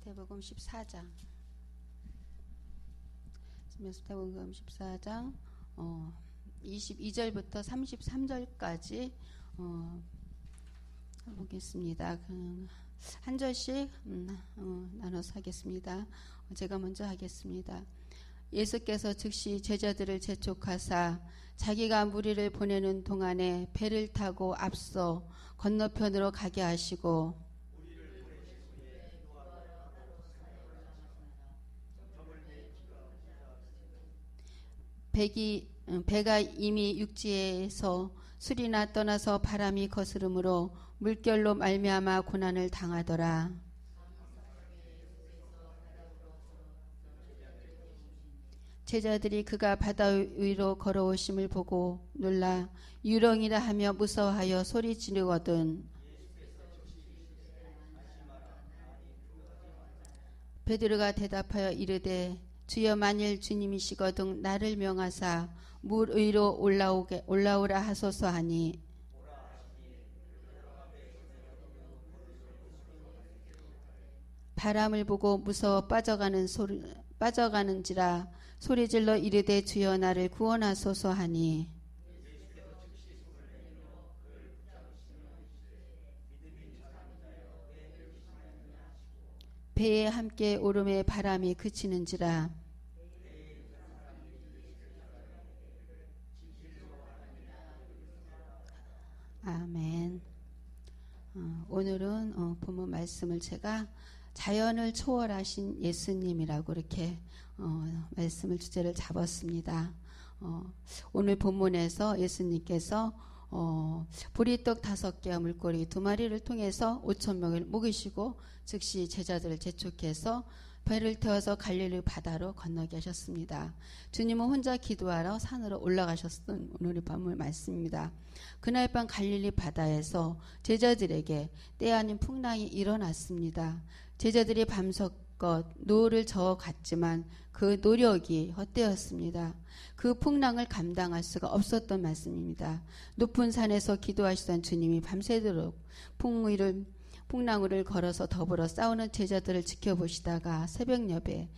마태복음 14장. 마태복음 14장 22절부터 33절까지 보겠습니다. 한 절씩 나눠서 하겠습니다. 제가 먼저 하겠습니다. 예수께서 즉시 제자들을 재촉하사 자기가 무리를 보내는 동안에 배를 타고 앞서 건너편으로 가게 하시고 배가 이미 육지에서 술이나 떠나서 바람이 거스름으로 물결로 말미암아 고난을 당하더라. 제자들이 그가 바다 위로 걸어오심을 보고 놀라 유령이라 하며 무서워하여 소리 지르거든 베드로가 대답하여 이르되 주여 만일 주님이시거든 나를 명하사 물 위로 올라오라 하소서 하니 바람을 보고 무서워 빠져가는지라 소리질러 이르되 주여 나를 구원하소서 하니 배에 함께 오름에 바람이 그치는지라. 아멘. 오늘은 본문 말씀을 제가 자연을 초월하신 예수님이라고 이렇게 말씀을 주제를 잡았습니다. 오늘 본문에서 예수님께서 보리떡 5개와 물고기 2마리를 통해서 5,000명을 먹이시고 즉시 제자들을 재촉해서 배를 태워서 갈릴리 바다로 건너게 하셨습니다. 주님은 혼자 기도하러 산으로 올라가셨던 오늘의 본문 말씀입니다. 그날 밤 갈릴리 바다에서 제자들에게 때 아닌 풍랑이 일어났습니다. 제자들이 밤새껏 노를 저어갔지만 그 노력이 헛되었습니다. 그 풍랑을 감당할 수가 없었던 말씀입니다. 높은 산에서 기도하시던 주님이 밤새도록 풍랑을 걸어서 더불어 싸우는 제자들을 지켜보시다가 새벽녘에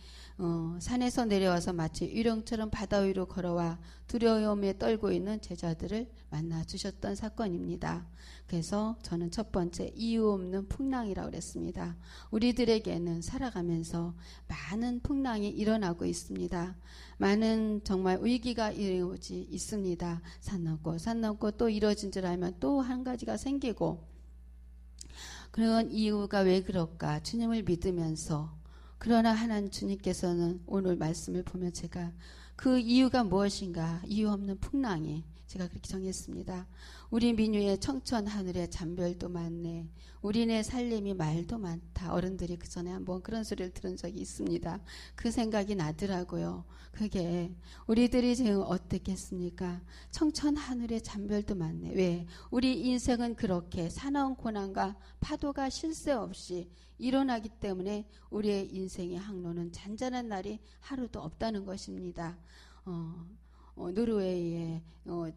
산에서 내려와서 마치 유령처럼 바다 위로 걸어와 두려움에 떨고 있는 제자들을 만나 주셨던 사건입니다. 그래서 저는 첫 번째 이유 없는 풍랑이라고 그랬습니다. 우리들에게는 살아가면서 많은 풍랑이 일어나고 있습니다. 많은 정말 위기가 이루어지 있습니다. 산 넘고 또 이뤄진 줄 알면 또 한 가지가 생기고 그런 이유가 왜 그럴까? 주님을 믿으면서 그러나 하나님 주님께서는 오늘 말씀을 보면 제가 그 이유가 무엇인가? 이유 없는 풍랑이 제가 그렇게 정했습니다. 우리 민유의 청천 하늘에 잠별도 많네. 우리네 살림이 말도 많다. 어른들이 그 전에 한번 그런 소리를 들은 적이 있습니다. 그 생각이 나더라고요. 그게 우리들이 지금 어떻겠습니까? 청천 하늘에 잠별도 많네. 왜? 우리 인생은 그렇게 사나운 고난과 파도가 쉴 새 없이 일어나기 때문에 우리의 인생의 항로는 잔잔한 날이 하루도 없다는 것입니다. 노르웨이에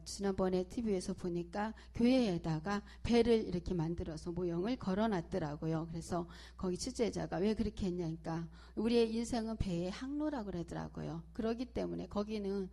지난번에 TV에서 보니까 교회에다가 배를 이렇게 만들어서 모형을 걸어놨더라고요. 그래서 거기 취재자가 왜 그렇게 했냐니까 우리의 인생은 배의 항로라고 그러더라고요. 그러기 때문에 거기는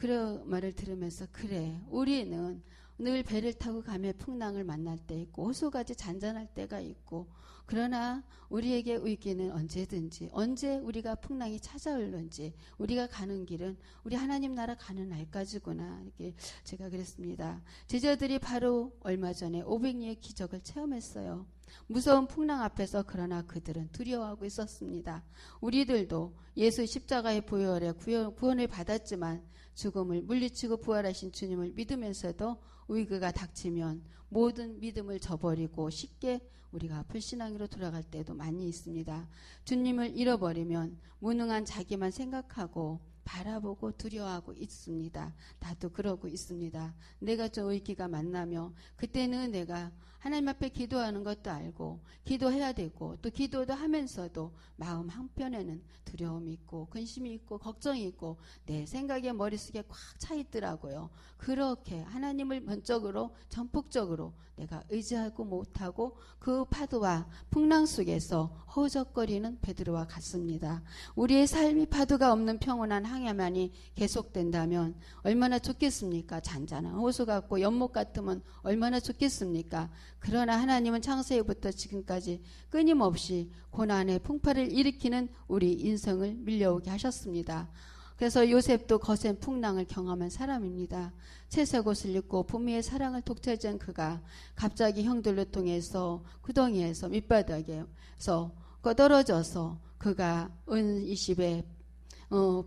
그런 말을 들으면서 그래 우리는 늘 배를 타고 가며 풍랑을 만날 때 있고 호수같이 잔잔할 때가 있고 그러나 우리에게 위기는 언제든지 언제 우리가 풍랑이 찾아올는지 우리가 가는 길은 우리 하나님 나라 가는 날까지구나 이렇게 제가 그랬습니다. 제자들이 바로 얼마 전에 500리의 기적을 체험했어요. 무서운 풍랑 앞에서 그러나 그들은 두려워하고 있었습니다. 우리들도 예수 십자가의 보혈에 구원을 받았지만 죽음을 물리치고 부활하신 주님을 믿으면서도 위기가 닥치면 모든 믿음을 저버리고 쉽게 우리가 불신앙으로 돌아갈 때도 많이 있습니다. 주님을 잃어버리면 무능한 자기만 생각하고 바라보고 두려워하고 있습니다. 나도 그러고 있습니다. 내가 좀 위기가 만나며 그때는 내가 하나님 앞에 기도하는 것도 알고 기도해야 되고 또 기도도 하면서도 마음 한편에는 두려움이 있고 근심이 있고 걱정이 있고 내 생각에 머릿속에 꽉 차 있더라고요. 그렇게 하나님을 전적으로 전폭적으로 내가 의지하고 못하고 그 파도와 풍랑 속에서 허우적거리는 베드로와 같습니다. 우리의 삶이 파도가 없는 평온한 항해만이 계속된다면 얼마나 좋겠습니까? 잔잔한 호수 같고 연못 같으면 얼마나 좋겠습니까? 그러나 하나님은 창세기부터 지금까지 끊임없이 고난의 풍파를 일으키는 우리 인생을 밀려오게 하셨습니다. 그래서 요셉도 거센 풍랑을 경험한 사람입니다. 채색 옷을 입고 부모의 사랑을 독차지한 그가 갑자기 형들로 통해서 구덩이에서 밑바닥에서 떨어져서 그가 은 20에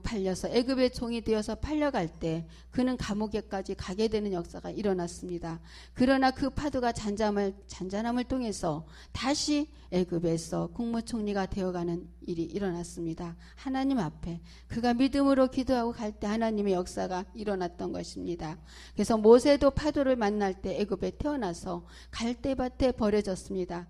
팔려서 애굽의 종이 되어서 팔려갈 때 그는 감옥에까지 가게 되는 역사가 일어났습니다. 그러나 그 파도가 잔잔함을 통해서 다시 애굽에서 국무총리가 되어가는 일이 일어났습니다. 하나님 앞에 그가 믿음으로 기도하고 갈 때 하나님의 역사가 일어났던 것입니다. 그래서 모세도 파도를 만날 때 애굽에 태어나서 갈대밭에 버려졌습니다.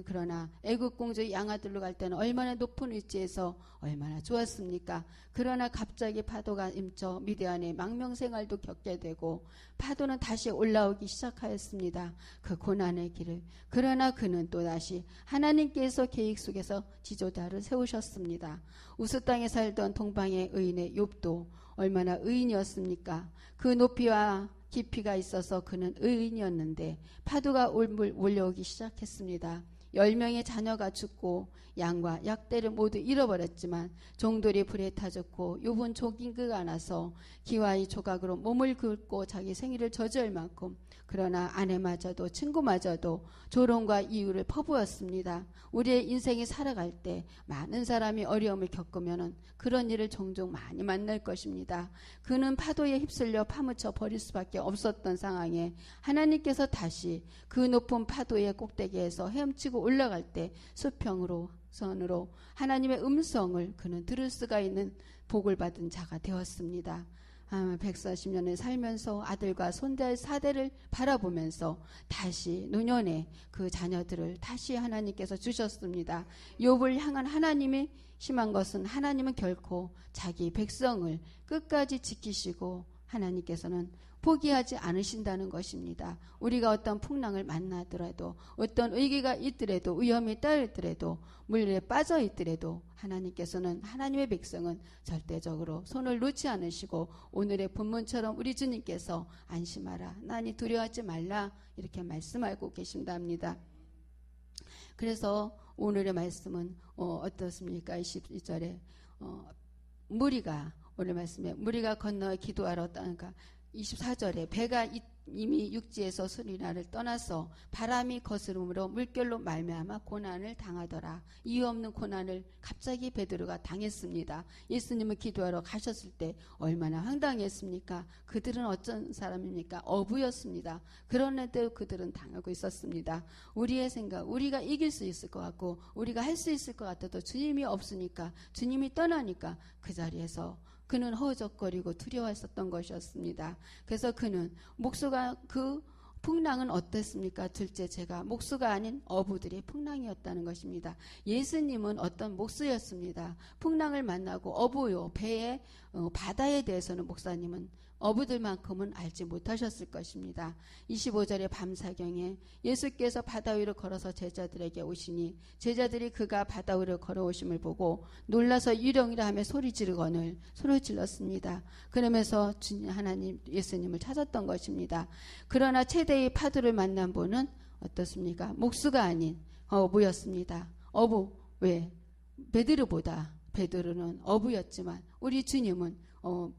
그러나 애국 공주의 양아들로 갈 때는 얼마나 높은 위치에서 얼마나 좋았습니까? 그러나 갑자기 파도가 임쳐 미디안의 망명생활도 겪게 되고 파도는 다시 올라오기 시작하였습니다. 그 고난의 길을. 그러나 그는 또다시 하나님께서 계획 속에서 지도자를 세우셨습니다. 우스 땅에 살던 동방의 의인의 욥도 얼마나 의인이었습니까? 그 높이와 깊이가 있어서 그는 의인이었는데 파도가 몰려오기 시작했습니다. 10명의 자녀가 죽고 양과 약대를 모두 잃어버렸지만 종들이 불에 타 죽고 욥은 종인기가 나서 기와의 조각으로 몸을 긁고 자기 생일을 저지할 만큼 그러나 아내마저도 친구마저도 조롱과 이유를 퍼부었습니다. 우리의 인생이 살아갈 때 많은 사람이 어려움을 겪으면 그런 일을 종종 많이 만날 것입니다. 그는 파도에 휩쓸려 파묻혀 버릴 수밖에 없었던 상황에 하나님께서 다시 그 높은 파도의 꼭대기에서 헤엄치고 올라갈 때 수평으로 선으로 하나님의 음성을 그는 들을 수가 있는 복을 받은 자가 되었습니다. 140년을 살면서 아들과 손자 4대를 바라보면서 다시 노년에 그 자녀들을 다시 하나님께서 주셨습니다. 욥을 향한 하나님이 심한 것은 하나님은 결코 자기 백성을 끝까지 지키시고 하나님께서는 포기하지 않으신다는 것입니다. 우리가 어떤 풍랑을 만나더라도 어떤 위기가 있더라도 위험이 따르더라도 물에 빠져 있더라도 하나님께서는 하나님의 백성은 절대적으로 손을 놓지 않으시고 오늘의 본문처럼 우리 주님께서 안심하라 나니 두려워하지 말라 이렇게 말씀하고 계신답니다. 그래서 오늘의 말씀은 어떻습니까? 22절에 무리가 오늘 말씀에 무리가 건너 기도하러 떠나가 24절에 배가 이미 육지에서 수리나를 떠나서 바람이 거스름으로 물결로 말미암아 고난을 당하더라. 이유 없는 고난을 갑자기 베드로가 당했습니다. 예수님을 기도하러 가셨을 때 얼마나 황당했습니까? 그들은 어떤 사람입니까? 어부였습니다. 그런데도 그들은 당하고 있었습니다. 우리의 생각, 우리가 이길 수 있을 것 같고 우리가 할 수 있을 것 같아도 주님이 없으니까 주님이 떠나니까 그 자리에서 그는 허우적거리고 두려워했었던 것이었습니다. 그래서 그는 목수가 그 풍랑은 어땠습니까? 둘째 제가 목수가 아닌 어부들의 풍랑이었다는 것입니다. 예수님은 어떤 목수였습니다. 풍랑을 만나고 어부요 배에 바다에 대해서는 목사님은 어부들만큼은 알지 못하셨을 것입니다. 25절의 밤사경에 예수께서 바다 위로 걸어서 제자들에게 오시니 제자들이 그가 바다 위로 걸어오심을 보고 놀라서 유령이라 하며 소리 지르거늘 소리 질렀습니다. 그러면서 주님 하나님 예수님을 찾았던 것입니다. 그러나 최대의 파도를 만난 분은 어떻습니까? 목수가 아닌 어부였습니다. 어부 왜? 베드로는 어부였지만 우리 주님은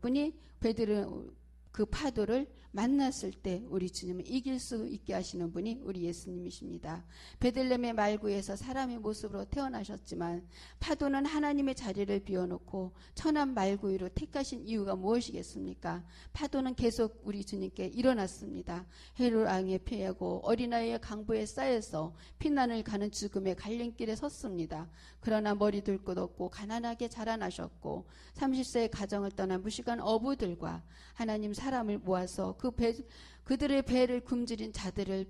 분이 베드로 그 파도를 만났을 때 우리 주님을 이길 수 있게 하시는 분이 우리 예수님이십니다. 베들레헴의 말구에서 사람의 모습으로 태어나셨지만 파도는 하나님의 자리를 비워놓고 천한 말구 위로 택하신 이유가 무엇이겠습니까? 파도는 계속 우리 주님께 일어났습니다. 헤롯 왕에 패하고 어린아이의 강보에 쌓여서 피난을 가는 죽음의 갈림길에 섰습니다. 그러나 머리둘 곳 없고 가난하게 자라나셨고 30세의 가정을 떠난 무식한 어부들과 하나님 사람을 모아서 그들의 배를 굶주린 자들을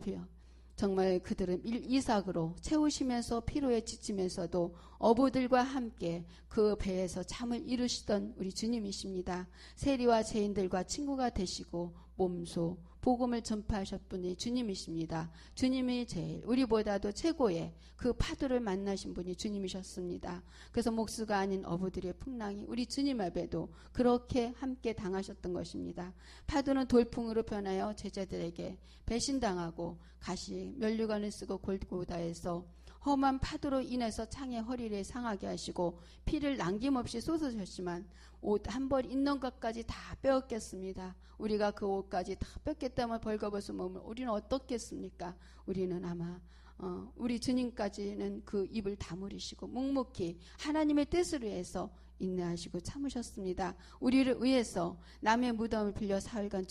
정말 그들은 이삭으로 채우시면서 피로에 지치면서도 어부들과 함께 그 배에서 잠을 이루시던 우리 주님이십니다. 세리와 죄인들과 친구가 되시고 몸소 복음을 전파하셨던 분이 주님이십니다. 주님이 제일 우리보다도 최고의 그 파도를 만나신 분이 주님이셨습니다. 그래서 목수가 아닌 어부들의 풍랑이 우리 주님 앞에도 그렇게 함께 당하셨던 것입니다. 파도는 돌풍으로 변하여 제자들에게 배신당하고 가시 면류관을 쓰고 골고다에서 험한 파도로 인해서 창의 허리를 상하게 하시고 피를 남김없이 쏟으셨지만 옷 한 벌 있는 것까지 다 빼앗겼습니다. 우리가 그 옷까지 다 뺏겼다면 벌거벗은 몸을 우리는 어떻겠습니까? 우리는 아마 우리 주님까지는 그 입을 다물으시고 묵묵히 하나님의 뜻을 위해서 인내하시고 참으셨습니다. 우리를 위해서 남의 무덤을 빌려 사흘간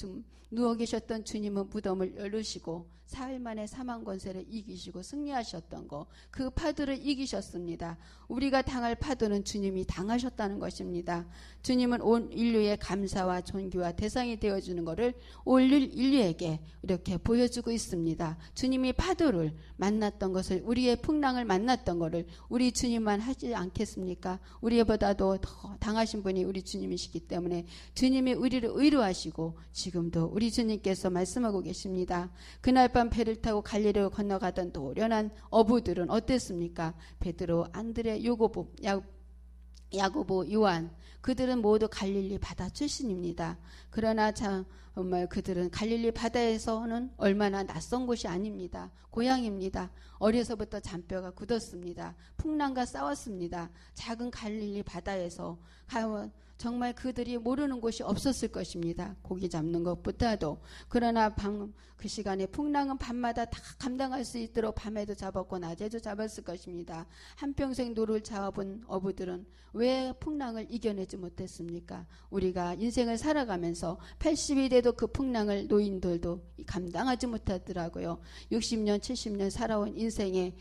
누워 계셨던 주님은 무덤을 열으시고 사흘 만에 사망 권세를 이기시고 승리하셨던 거, 그 파도를 이기셨습니다. 우리가 당할 파도는 주님이 당하셨다는 것입니다. 주님은 온 인류의 감사와 존귀와 대상이 되어주는 것을 온 인류에게 이렇게 보여주고 있습니다. 주님이 파도를 만났던 것을, 우리의 풍랑을 만났던 것을 우리 주님만 하지 않겠습니까? 우리보다도 더 당하신 분이 우리 주님이시기 때문에 주님이 우리를 위로하시고 지금도 우리 주님께서 말씀하고 계십니다. 그날 밤 배를 타고 갈릴리로 건너가던 노련한 어부들은 어땠습니까? 베드로, 안드레, 야고보, 요한, 그들은 모두 갈릴리 바다 출신입니다. 그러나 정말 그들은 갈릴리 바다에서는 얼마나 낯선 곳이 아닙니다. 고향입니다. 어려서부터 잔뼈가 굳었습니다. 풍랑과 싸웠습니다. 작은 갈릴리 바다에서 정말 그들이 모르는 곳이 없었을 것입니다. 고기 잡는 것보다도. 그러나 그 시간에 풍랑은 밤마다 다 감당할 수 있도록 밤에도 잡았고 낮에도 잡았을 것입니다. 한평생 노를 잡아본 어부들은 왜 풍랑을 이겨내지 못했습니까? 우리가 인생을 살아가면서 80이 돼도 그 풍랑을 노인들도 감당하지 못하더라고요. 60년 70년 살아온 인생에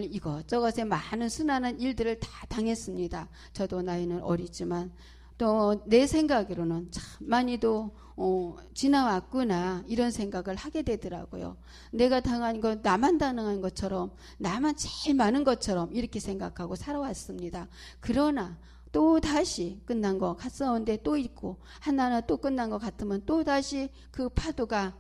이것저것에 많은 순환한 일들을 다 당했습니다. 저도 나이는 어리지만 또 내 생각으로는 참 많이도 지나왔구나 이런 생각을 하게 되더라고요. 내가 당한 것, 나만 당한 것처럼, 나만 제일 많은 것처럼 이렇게 생각하고 살아왔습니다. 그러나 또 다시 끝난 것 같았는데 또 있고, 하나는 또 끝난 것 같으면 또 다시 그 파도가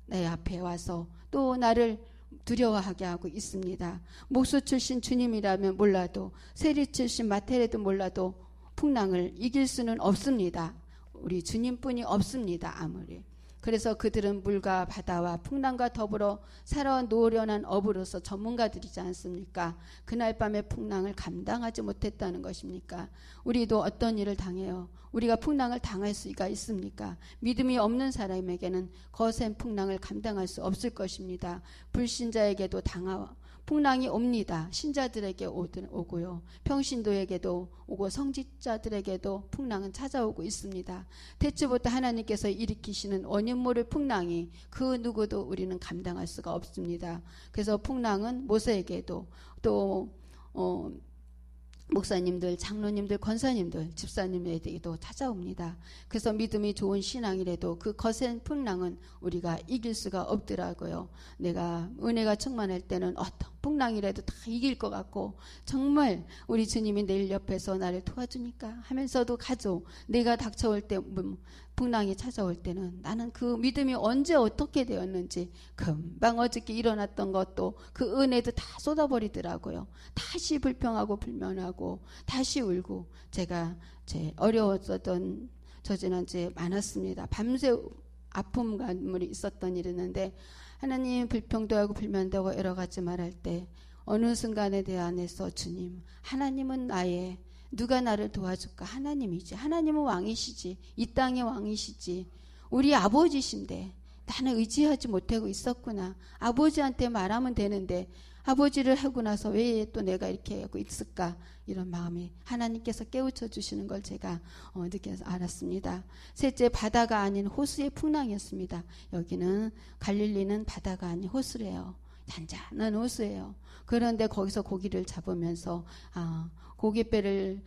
내 앞에 와서 또 나를 두려워하게 하고 있습니다. 목수 출신 주님이라면 몰라도, 세리 출신 마태라도 몰라도 풍랑을 이길 수는 없습니다. 우리 주님뿐이 없습니다. 아무리. 그래서 그들은 물과 바다와 풍랑과 더불어 살아온 노련한 어부로서 전문가들이지 않습니까? 그날 밤의 풍랑을 감당하지 못했다는 것입니까? 우리도 어떤 일을 당해요? 우리가 풍랑을 당할 수가 있습니까? 믿음이 없는 사람에게는 거센 풍랑을 감당할 수 없을 것입니다. 불신자에게도 풍랑이 옵니다. 신자들에게 오고요. 평신도에게도 오고 성직자들에게도 풍랑은 찾아오고 있습니다. 태초부터 하나님께서 일으키시는 원인 모를 풍랑이 그 누구도 우리는 감당할 수가 없습니다. 그래서 풍랑은 모세에게도 또 목사님들, 장로님들, 권사님들, 집사님에게도 찾아옵니다. 그래서 믿음이 좋은 신앙이라도 그 거센 풍랑은 우리가 이길 수가 없더라고요. 내가 은혜가 충만할 때는 어떤 풍랑이라도 다 이길 것 같고, 정말 우리 주님이 내일 옆에서 나를 도와주니까 하면서도 가죠. 내가 닥쳐올 때, 풍랑이 찾아올 때는 나는 그 믿음이 언제 어떻게 되었는지, 금방 어저께 일어났던 것도 그 은혜도 다 쏟아버리더라고요. 다시 불평하고 불면하고 다시 울고, 제가 제 어려웠었던 저지난주에 많았습니다. 밤새 아픔 감물이 있었던 일이었는데, 하나님 불평도 하고 불면도 하고 여러 가지 말할 때 어느 순간에 대안해서 주님, 하나님은 나의, 누가 나를 도와줄까? 하나님이지. 하나님은 왕이시지. 이 땅의 왕이시지. 우리 아버지신데 나는 의지하지 못하고 있었구나. 아버지한테 말하면 되는데 아버지를 하고 나서 왜 또 내가 이렇게 하고 있을까? 이런 마음이 하나님께서 깨우쳐 주시는 걸 제가 느껴서 알았습니다. 셋째, 바다가 아닌 호수의 풍랑이었습니다. 여기는 갈릴리는 바다가 아닌 호수래요. 잔잔한 호수예요. 그런데 거기서 고기를 잡으면서 고깃배를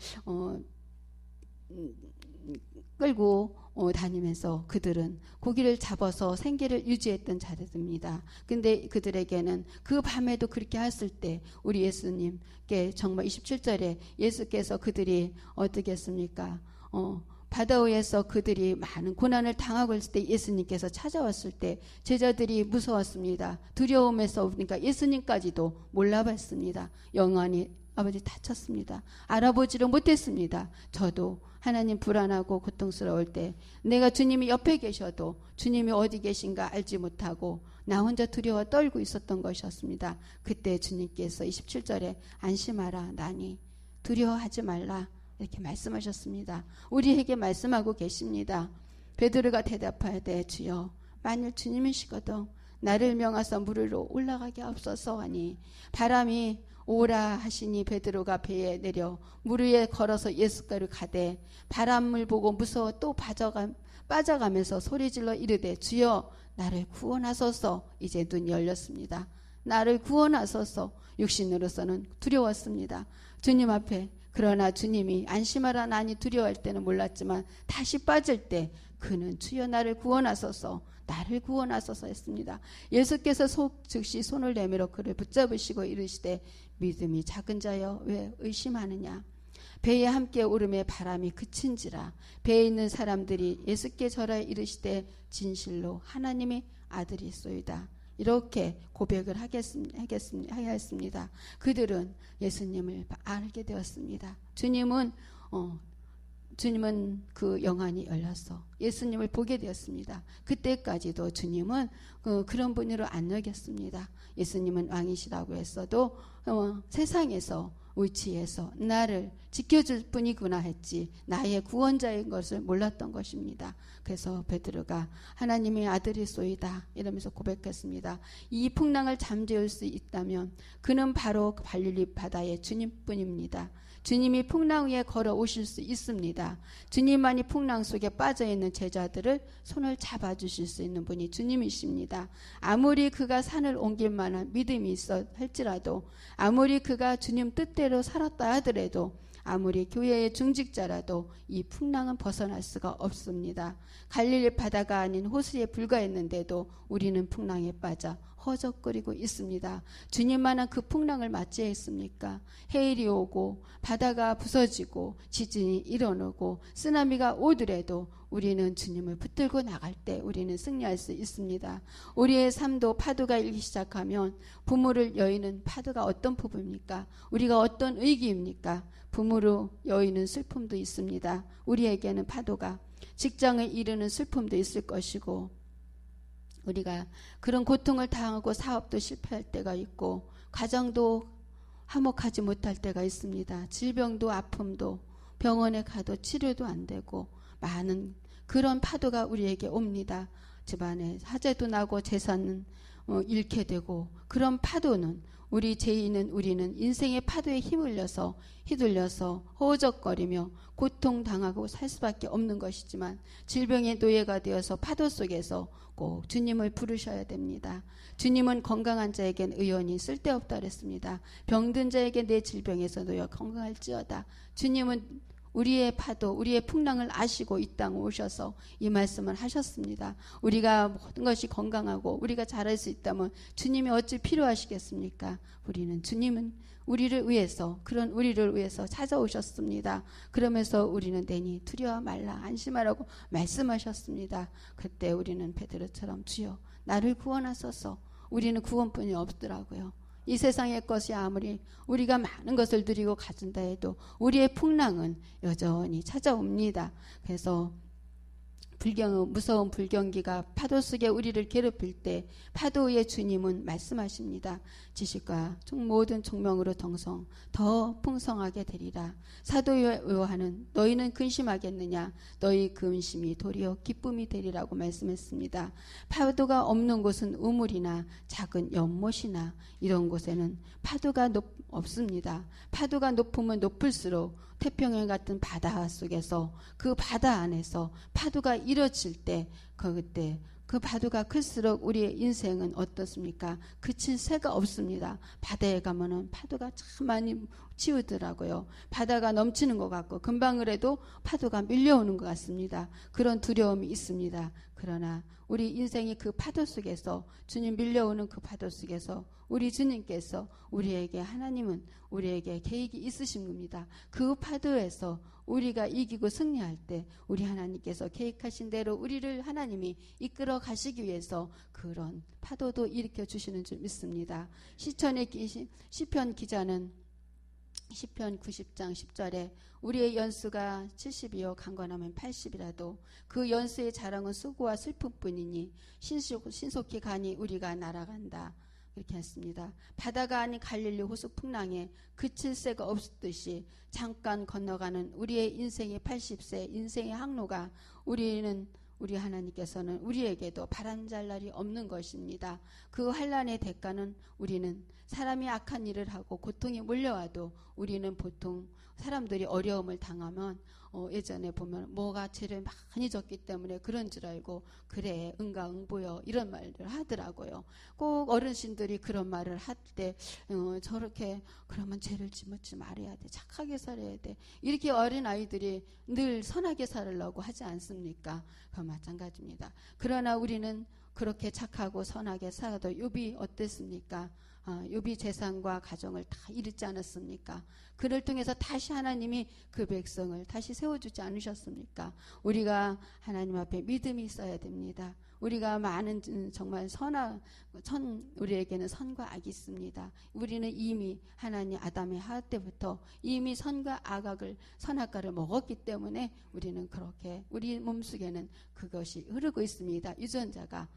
끌고 다니면서 그들은 고기를 잡아서 생계를 유지했던 자들입니다. 근데 그들에게는 그 밤에도 그렇게 했을 때 우리 예수님께 정말 27절에 예수께서 그들이 어떻게 했습니까? 바다 위에서 그들이 많은 고난을 당하고 있을 때 예수님께서 찾아왔을 때 제자들이 무서웠습니다. 두려움에서 그러니까 예수님까지도 몰라봤습니다. 영안이 아버지 다쳤습니다. 알아보지를 못했습니다. 저도 하나님 불안하고 고통스러울 때 내가 주님이 옆에 계셔도 주님이 어디 계신가 알지 못하고 나 혼자 두려워 떨고 있었던 것이었습니다. 그때 주님께서 27절에 안심하라 나니 두려워하지 말라 이렇게 말씀하셨습니다. 우리에게 말씀하고 계십니다. 베드로가 대답하되 주여 만일 주님이시거든 나를 명하사 물 위로 올라가게 하옵소서 하니 바람이 오라 하시니 베드로가 배에 내려 물 위에 걸어서 예수께로 가되 바람을 보고 무서워 또 빠져가면서 소리질러 이르되 주여 나를 구원하소서. 이제 눈이 열렸습니다. 나를 구원하소서. 육신으로서는 두려웠습니다. 주님 앞에. 그러나 주님이 안심하라 나니 두려워할 때는 몰랐지만 다시 빠질 때 그는 주여 나를 구원하소서 나를 구원하소서 했습니다. 예수께서 즉시 손을 내밀어 그를 붙잡으시고 이르시되 믿음이 작은 자여 왜 의심하느냐. 배에 함께 오름에 바람이 그친지라. 배에 있는 사람들이 예수께 절하여 이르시되 진실로 하나님의 아들이소이다. 이렇게 고백을 하였습니다. 그들은 예수님을 알게 되었습니다. 주님은 그 영안이 열려서 예수님을 보게 되었습니다. 그때까지도 주님은 그런 분으로 안 여겼습니다. 예수님은 왕이시라고 했어도 세상에서 위치에서 나를 지켜줄 뿐이구나 했지 나의 구원자인 것을 몰랐던 것입니다. 그래서 베드로가 하나님의 아들이소이다 이러면서 고백했습니다. 이 풍랑을 잠재울 수 있다면 그는 바로 갈릴리 바다의 주님뿐입니다. 주님이 풍랑 위에 걸어오실 수 있습니다. 주님만이 풍랑 속에 빠져있는 제자들을 손을 잡아주실 수 있는 분이 주님이십니다. 아무리 그가 산을 옮길 만한 믿음이 있어 할지라도 아무리 그가 주님 뜻대로 살았다 하더라도 아무리 교회의 중직자라도 이 풍랑은 벗어날 수가 없습니다. 갈릴리 바다가 아닌 호수에 불과했는데도 우리는 풍랑에 빠져 허적거리고 있습니다. 주님만한 그 풍랑을 맞이했습니까? 해일이 오고 바다가 부서지고 지진이 일어나고 쓰나미가 오더라도 우리는 주님을 붙들고 나갈 때 우리는 승리할 수 있습니다. 우리의 삶도 파도가 일기 시작하면 부모를 여의는 파도가 어떤 부부입니까? 우리가 어떤 의기입니까? 부모로 여의는 슬픔도 있습니다. 우리에게는 파도가 직장에 이르는 슬픔도 있을 것이고 우리가 그런 고통을 당하고 사업도 실패할 때가 있고 가정도 화목하지 못할 때가 있습니다. 질병도 아픔도 병원에 가도 치료도 안 되고 많은 그런 파도가 우리에게 옵니다. 집안에 화재도 나고 재산은 잃게 되고 그런 파도는 우리 죄인은 우리는 인생의 파도에 휘둘려서 허우적거리며 고통당하고 살 수밖에 없는 것이지만 질병의 노예가 되어서 파도 속에서 꼭 주님을 부르셔야 됩니다. 주님은 건강한 자에겐 의원이 쓸데없다 그랬습니다. 병든 자에게 내 질병에서 놓여 건강할지어다. 주님은 우리의 파도, 우리의 풍랑을 아시고 이 땅에 오셔서 이 말씀을 하셨습니다. 우리가 모든 것이 건강하고 우리가 잘할 수 있다면 주님이 어찌 필요하시겠습니까? 주님은 우리를 위해서 그런 우리를 위해서 찾아오셨습니다. 그러면서 우리는 내니 두려워 말라 안심하라고 말씀하셨습니다. 그때 우리는 베드로처럼 주여 나를 구원하소서. 우리는 구원뿐이 없더라고요. 이 세상의 것이 아무리 우리가 많은 것을 누리고 가진다 해도 우리의 풍랑은 여전히 찾아옵니다. 그래서 무서운 불경기가 파도 속에 우리를 괴롭힐 때 파도의 주님은 말씀하십니다. 지식과 모든 총명으로 동성 더 풍성하게 되리라. 사도 요한은 너희는 근심하겠느냐 너희 근심이 도리어 기쁨이 되리라고 말씀했습니다. 파도가 없는 곳은 우물이나 작은 연못이나 이런 곳에는 파도가 없습니다. 파도가 높으면 높을수록 태평양 같은 바다 속에서 그 바다 안에서 파도가 일어질 때 그때 그 파도가 클수록 우리의 인생은 어떻습니까? 그칠 새가 없습니다. 바다에 가면은 파도가 참 많이 치우더라고요. 바다가 넘치는 것 같고 금방 그래도 파도가 밀려오는 것 같습니다. 그런 두려움이 있습니다. 그러나 우리 인생이 그 파도 속에서, 주님 밀려오는 그 파도 속에서 우리 주님께서 우리에게, 하나님은 우리에게 계획이 있으신 겁니다. 그 파도에서 우리가 이기고 승리할 때 우리 하나님께서 계획하신 대로 우리를 하나님이 이끌어 가시기 위해서 그런 파도도 일으켜 주시는 줄 믿습니다. 시편 기자는 시편 90장 10절에 우리의 연수가 70이요 강건하면 80이라도 그 연수의 자랑은 수고와 슬픔뿐이니 신속히 가니 우리가 날아간다. 이렇게 했습니다. 바다가 아닌 갈릴리 호수 풍랑에 그칠 새가 없듯이 잠깐 건너가는 우리의 인생의 80세 인생의 항로가 우리 하나님께서는 우리에게도 바람잘 날이 없는 것입니다. 그 환난의 대가는 우리는 사람이 악한 일을 하고 고통이 몰려와도 우리는 보통 사람들이 어려움을 당하면 예전에 보면 뭐가 죄를 많이 졌기 때문에 그런 줄 알고 그래 응가응보여 이런 말을 하더라고요. 꼭 어르신들이 그런 말을 할 때 저렇게 그러면 죄를 짓지 말아야 돼, 착하게 살아야 돼, 이렇게 어린아이들이 늘 선하게 살으려고 하지 않습니까? 그 마찬가지입니다. 그러나 우리는 그렇게 착하고 선하게 살아도 욥이 어땠습니까? 욥이 재산과 가정을 다 잃지 않았습니까? 그를 통해서 다시 하나님이 그 백성을 다시 세워주지 않으셨습니까? 우리가 하나님 앞에 믿음이 있어야 됩니다. 우리가 많은 정말 우리에게는 선과 악이 있습니다. 우리는 이미 하나님 아담의 하하 때부터 이미 선과 악을 선악과를 먹었기 때문에 우리는 그렇게 우리 몸속에는 그것이 흐르고 있습니다. 유전자가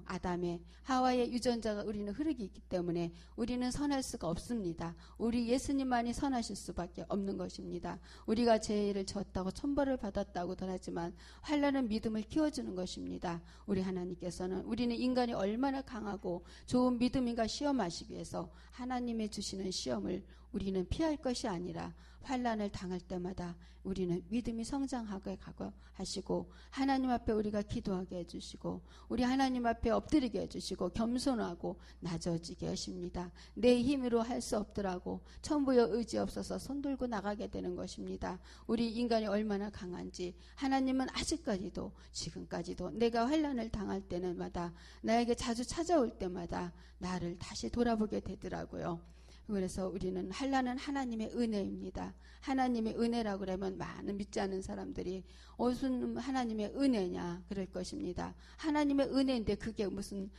아담의 하와의 유전자가 우리는 흐르기 있기 때문에 우리는 선할 수가 없습니다. 우리 예수님만이 선하실 수밖에 없는 것입니다. 우리가 죄를 졌다고 천벌을 받았다고도 하지만 환난은 믿음을 키워주는 것입니다. 우리 하나님께서는 우리는 인간이 얼마나 강하고 좋은 믿음인가 시험하시기 위해서 하나님의 주시는 시험을 우리는 피할 것이 아니라 환난을 당할 때마다 우리는 믿음이 성장하게 가고 하시고 하나님 앞에 우리가 기도하게 해주시고 우리 하나님 앞에 엎드리게 해주시고 겸손하고 낮아지게 하십니다. 내 힘으로 할 수 없더라고 천부여 의지 없어서 손들고 나가게 되는 것입니다. 우리 인간이 얼마나 강한지 하나님은 아직까지도 지금까지도 내가 환난을 당할 때마다 나에게 자주 찾아올 때마다 나를 다시 돌아보게 되더라고요. 그래서 우리는 환난은 하나님의 은혜입니다. 하나님의 은혜라고 그러면 많은 믿지 않는 사람들이 무슨 하나님의 은혜냐 그럴 것입니다. 하나님의 은혜인데 그게 무슨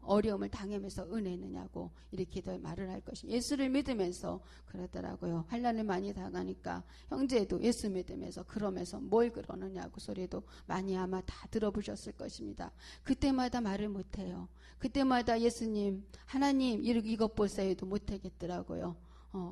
어려움을 당하면서 은혜느냐고 이렇게도 말을 할 것입니다. 예수를 믿으면서 그러더라고요. 환난을 많이 당하니까 형제도 예수 믿으면서 그러면서 뭘 그러느냐고 소리도 많이 아마 다 들어보셨을 것입니다. 그때마다 말을 못해요. 그때마다 예수님 하나님 이것 보세요도 못하겠더라고요.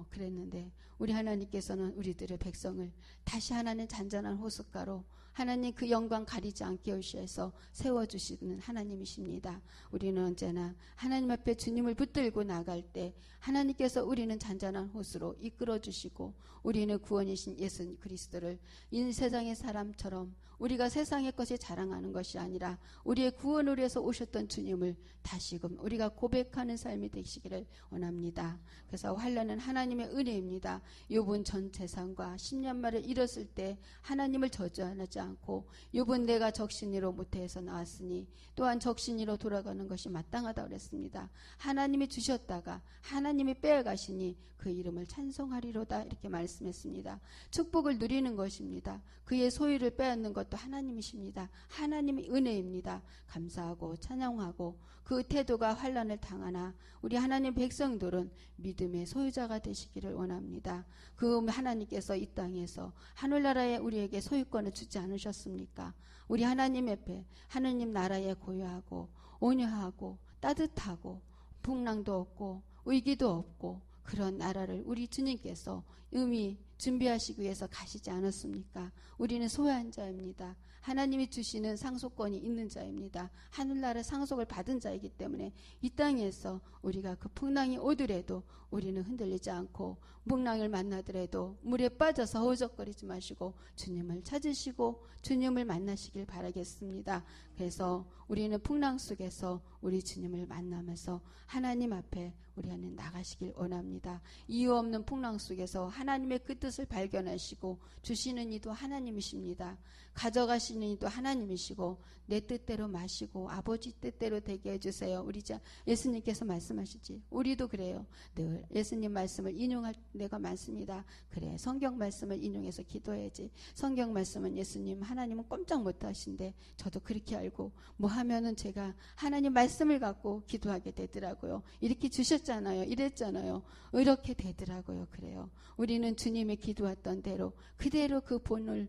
그랬는데 우리 하나님께서는 우리들의 백성을 다시 하나님 잔잔한 호숫가로 하나님 그 영광 가리지 않게 하셔서 세워주시는 하나님이십니다. 우리는 언제나 하나님 앞에 주님을 붙들고 나갈 때 하나님께서 우리는 잔잔한 호수로 이끌어주시고 우리는 구원이신 예수 그리스도를 이 세상의 사람처럼 우리가 세상의 것에 자랑하는 것이 아니라 우리의 구원을 위해서 오셨던 주님을 다시금 우리가 고백하는 삶이 되시기를 원합니다. 그래서 환난은 하나님의 은혜입니다. 욥은 전 재산과 10년 말을 잃었을 때 하나님을 저주하지 않고 욥은 내가 적신이로 모태에서 나왔으니 또한 적신이로 돌아가는 것이 마땅하다고 그랬습니다. 하나님이 주셨다가 하나님이 빼앗가시니 그 이름을 찬송하리로다 이렇게 말씀했습니다. 축복을 누리는 것입니다. 그의 소유를 빼앗는 것도 하나님이십니다. 하나님의 은혜입니다. 감사하고 찬양하고 그 태도가 환난을 당하나 우리 하나님 백성들은 믿음의 소유자가 되시기를 원합니다. 그 하나님께서 이 땅에서 하늘나라에 우리에게 소유권을 주지 않으셨습니까? 우리 하나님 앞에 하느님 나라에 고요하고 온유하고 따뜻하고 풍랑도 없고 위기도 없고 그런 나라를 우리 주님께서 이미 준비하시기 위해서 가시지 않았습니까? 우리는 소유한 자입니다. 하나님이 주시는 상속권이 있는 자입니다. 하늘나라 상속을 받은 자이기 때문에 이 땅에서 우리가 그 풍랑이 오더라도 우리는 흔들리지 않고 풍랑을 만나더라도 물에 빠져서 허우적거리지 마시고 주님을 찾으시고 주님을 만나시길 바라겠습니다. 그래서 우리는 풍랑 속에서 우리 주님을 만나면서 하나님 앞에 우리 안에 나가시길 원합니다. 이유 없는 풍랑 속에서 하나님의 그 뜻을 발견하시고 주시는 이도 하나님이십니다. 가져가시는 이도 하나님이시고 내 뜻대로 마시고 아버지 뜻대로 되게 해주세요. 우리 예수님께서 말씀하시지. 우리도 그래요. 늘 예수님 말씀을 인용할 때가 많습니다. 그래, 성경 말씀을 인용해서 기도해야지. 성경 말씀은 예수님 하나님은 꼼짝 못하신데 저도 그렇게 알고 뭐 하면은 제가 하나님 말씀을 갖고 기도하게 되더라고요. 이렇게 주셨잖아요. 이랬잖아요. 이렇게 되더라고요. 그래요. 우리는 주님의 기도했던 대로 그대로 그 본을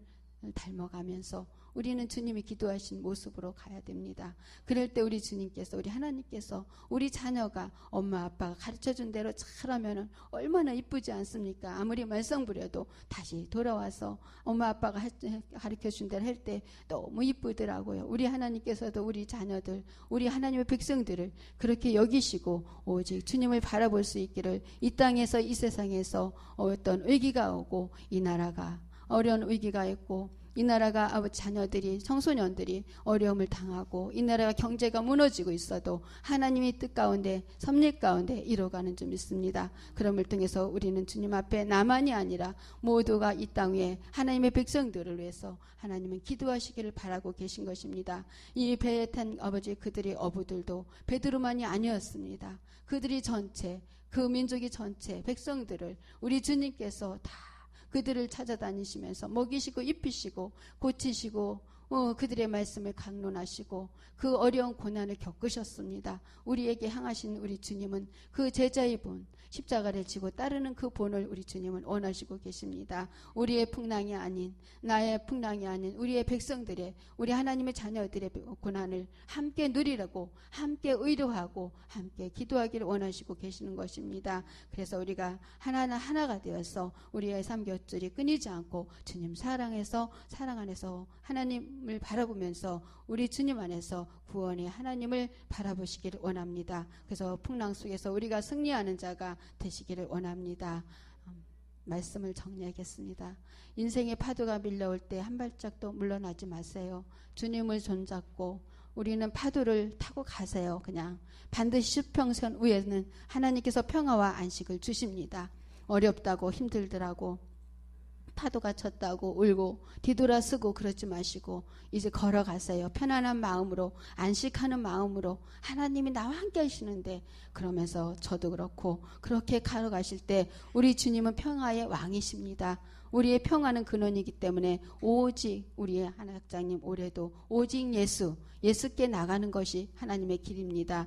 닮아가면서 우리는 주님이 기도하신 모습으로 가야 됩니다. 그럴 때 우리 주님께서, 우리 하나님께서 우리 자녀가 엄마 아빠가 가르쳐준 대로 잘하면 얼마나 이쁘지 않습니까? 아무리 말썽 부려도 다시 돌아와서 엄마 아빠가 가르쳐준 대로 할 때 너무 이쁘더라고요. 우리 하나님께서도 우리 자녀들, 우리 하나님의 백성들을 그렇게 여기시고 오직 주님을 바라볼 수 있기를, 이 땅에서 이 세상에서 어떤 위기가 오고 이 나라가 어려운 위기가 있고 이 나라가 자녀들이 청소년들이 어려움을 당하고 이 나라가 경제가 무너지고 있어도 하나님의 뜻 가운데 섭리 가운데 이뤄가는 줄 믿습니다. 그럼을 통해서 우리는 주님 앞에 나만이 아니라 모두가 이 땅 위에 하나님의 백성들을 위해서 하나님은 기도하시기를 바라고 계신 것입니다. 이 배에 탄 아버지 그들의 어부들도 베드로만이 아니었습니다. 그들이 전체, 그 민족이 전체 백성들을 우리 주님께서 다 그들을 찾아다니시면서 먹이시고 입히시고 고치시고 그들의 말씀을 강론하시고 그 어려운 고난을 겪으셨습니다. 우리에게 향하신 우리 주님은 그 제자의 본, 십자가를 지고 따르는 그 본을 우리 주님은 원하시고 계십니다. 우리의 풍랑이 아닌, 나의 풍랑이 아닌 우리의 백성들의, 우리 하나님의 자녀들의 고난을 함께 누리라고, 함께 의료하고 함께 기도하기를 원하시고 계시는 것입니다. 그래서 우리가 하나가 되어서 우리의 삼겹줄이 끊이지 않고 주님 사랑해서 사랑 안에서 하나님을 바라보면서 우리 주님 안에서 구원의 하나님을 바라보시기를 원합니다. 그래서 풍랑 속에서 우리가 승리하는 자가 되시기를 원합니다. 말씀을 정리하겠습니다. 인생의 파도가 밀려올 때 한 발짝도 물러나지 마세요. 주님을 손잡고 우리는 파도를 타고 가세요. 그냥 반드시 수평선 위에는 하나님께서 평화와 안식을 주십니다. 어렵다고 힘들더라고 파도가 쳤다고 울고 뒤돌아서고 그러지 마시고 이제 걸어가세요. 편안한 마음으로, 안식하는 마음으로 하나님이 나와 함께 하시는데, 그러면서 저도 그렇고 그렇게 걸어가실 때 우리 주님은 평화의 왕이십니다. 우리의 평화는 근원이기 때문에 오직 우리의 하나님장님 올해도 오직 예수께 나가는 것이 하나님의 길입니다.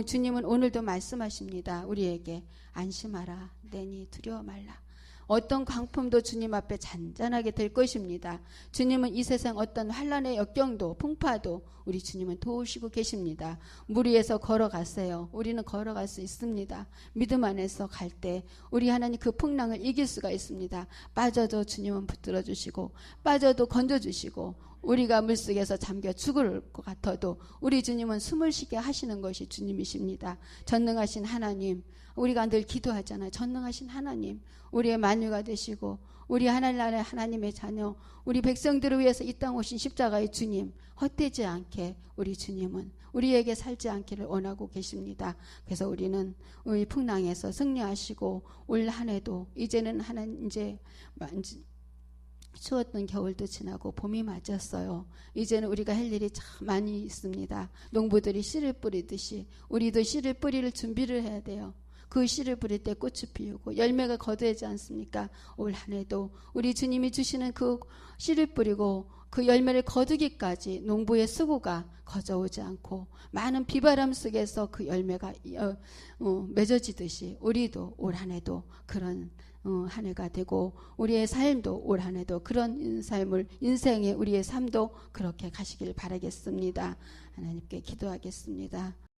주님은 오늘도 말씀하십니다. 우리에게 안심하라, 내니 두려워 말라. 어떤 광풍도 주님 앞에 잔잔하게 될 것입니다. 주님은 이 세상 어떤 환난의 역경도 풍파도 우리 주님은 도우시고 계십니다. 물 위에서 걸어갔어요. 우리는 걸어갈 수 있습니다. 믿음 안에서 갈 때 우리 하나님 그 풍랑을 이길 수가 있습니다. 빠져도 주님은 붙들어 주시고 빠져도 건져 주시고 우리가 물속에서 잠겨 죽을 것 같아도 우리 주님은 숨을 쉬게 하시는 것이 주님이십니다. 전능하신 하나님, 우리가 늘 기도하잖아요. 전능하신 하나님, 우리의 만유가 되시고 우리 하늘나라의 하나님의 자녀, 우리 백성들을 위해서 이 땅 오신 십자가의 주님, 헛되지 않게 우리 주님은 우리에게 살지 않기를 원하고 계십니다. 그래서 우리는 우리 풍랑에서 승리하시고 올 한 해도 이제는 이제 추웠던 겨울도 지나고 봄이 맞았어요. 이제는 우리가 할 일이 참 많이 있습니다. 농부들이 씨를 뿌리듯이 우리도 씨를 뿌릴 준비를 해야 돼요. 그 씨를 뿌릴 때 꽃이 피우고 열매가 거두지 않습니까? 올 한 해도 우리 주님이 주시는 그 씨를 뿌리고 그 열매를 거두기까지 농부의 수고가 거저오지 않고 많은 비바람 속에서 그 열매가 맺어지듯이 우리도 올 한 해도 그런 한 해가 되고 우리의 삶도 올 한 해도 그런 삶을, 인생의 우리의 삶도 그렇게 가시길 바라겠습니다. 하나님께 기도하겠습니다.